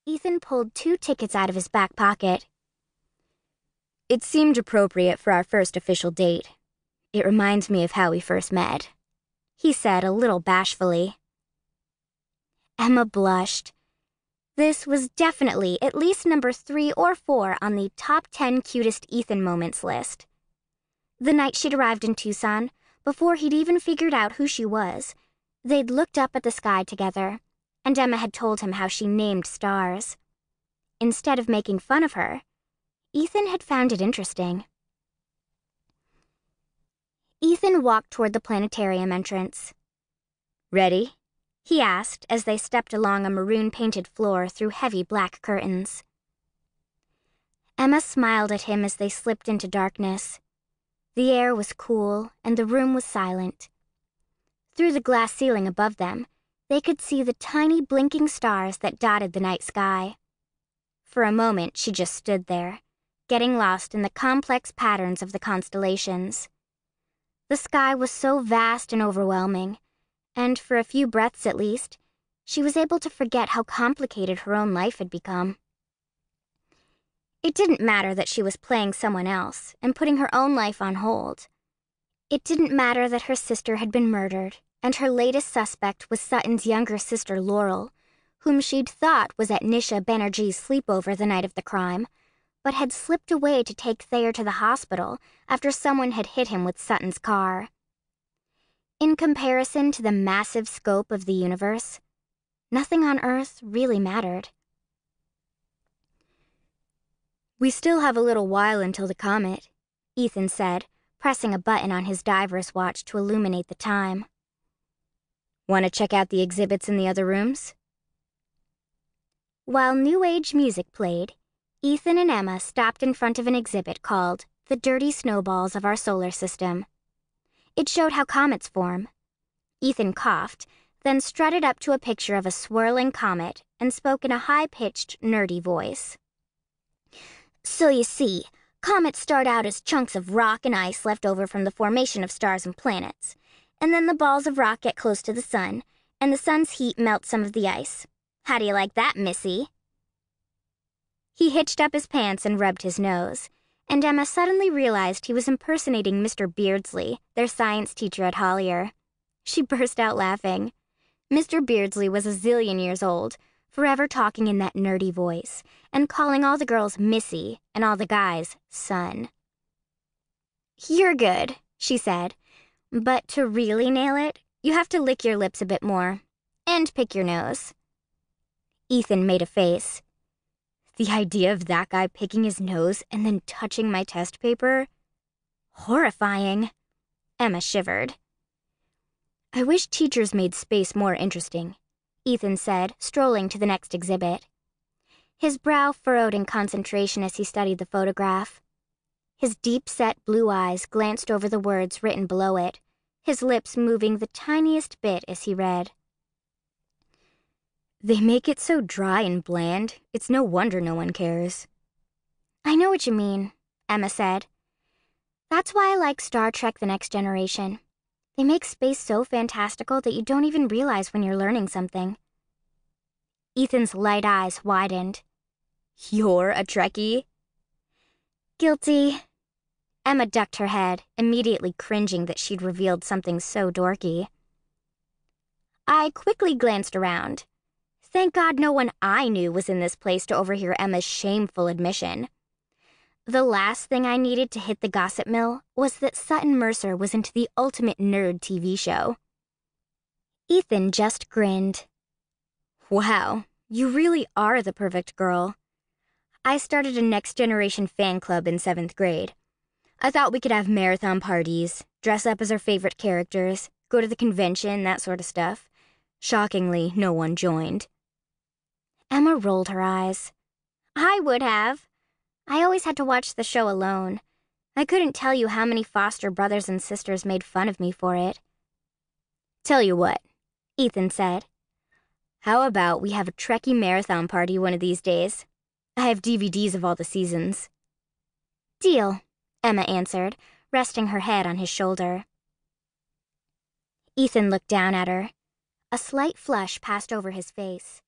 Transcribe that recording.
Ethan pulled 2 tickets out of his back pocket. It seemed appropriate for our first official date. It reminds me of how we first met, he said a little bashfully. Emma blushed. This was definitely at least number 3 or 4 on the top 10 cutest Ethan moments list. The night she'd arrived in Tucson, before he'd even figured out who she was, they'd looked up at the sky together, and Emma had told him how she named stars. Instead of making fun of her, Ethan had found it interesting. Ethan walked toward the planetarium entrance. "Ready?" he asked as they stepped along a maroon-painted floor through heavy black curtains. Emma smiled at him as they slipped into darkness. The air was cool and the room was silent. Through the glass ceiling above them, they could see the tiny blinking stars that dotted the night sky. For a moment, she just stood there, getting lost in the complex patterns of the constellations. The sky was so vast and overwhelming, and for a few breaths at least, she was able to forget how complicated her own life had become. It didn't matter that she was playing someone else and putting her own life on hold. It didn't matter that her sister had been murdered, and her latest suspect was Sutton's younger sister Laurel, whom she'd thought was at Nisha Banerjee's sleepover the night of the crime, but had slipped away to take Thayer to the hospital after someone had hit him with Sutton's car. In comparison to the massive scope of the universe, nothing on Earth really mattered. "We still have a little while until the comet," Ethan said, pressing a button on his diver's watch to illuminate the time. "Want to check out the exhibits in the other rooms?" While New Age music played, Ethan and Emma stopped in front of an exhibit called The Dirty Snowballs of Our Solar System. It showed how comets form. Ethan coughed, then strutted up to a picture of a swirling comet and spoke in a high-pitched, nerdy voice. "So you see, comets start out as chunks of rock and ice left over from the formation of stars and planets. And then the balls of rock get close to the sun, and the sun's heat melts some of the ice. How do you like that, Missy?" He hitched up his pants and rubbed his nose, and Emma suddenly realized he was impersonating Mr. Beardsley, their science teacher at Hollier. She burst out laughing. Mr. Beardsley was a zillion years old, forever talking in that nerdy voice, and calling all the girls Missy and all the guys son. "You're good," she said, "but to really nail it, you have to lick your lips a bit more, and pick your nose." Ethan made a face. The idea of that guy picking his nose and then touching my test paper? Horrifying. Emma shivered. "I wish teachers made space more interesting," Ethan said, strolling to the next exhibit. His brow furrowed in concentration as he studied the photograph. His deep-set blue eyes glanced over the words written below it, his lips moving the tiniest bit as he read. "They make it so dry and bland, it's no wonder no one cares." "I know what you mean," Emma said. "That's why I like Star Trek: The Next Generation. They make space so fantastical that you don't even realize when you're learning something." Ethan's light eyes widened. "You're a Trekkie?" "Guilty." Emma ducked her head, immediately cringing that she'd revealed something so dorky. I quickly glanced around. Thank God no one I knew was in this place to overhear Emma's shameful admission. The last thing I needed to hit the gossip mill was that Sutton Mercer was into the ultimate nerd TV show. Ethan just grinned. "Wow, you really are the perfect girl. I started a Next Generation fan club in 7th grade. I thought we could have marathon parties, dress up as our favorite characters, go to the convention, that sort of stuff. Shockingly, no one joined." Emma rolled her eyes. "I would have. I always had to watch the show alone. I couldn't tell you how many foster brothers and sisters made fun of me for it." "Tell you what," Ethan said. "How about we have a Trekkie marathon party one of these days? I have DVDs of all the seasons." "Deal," Emma answered, resting her head on his shoulder. Ethan looked down at her. A slight flush passed over his face.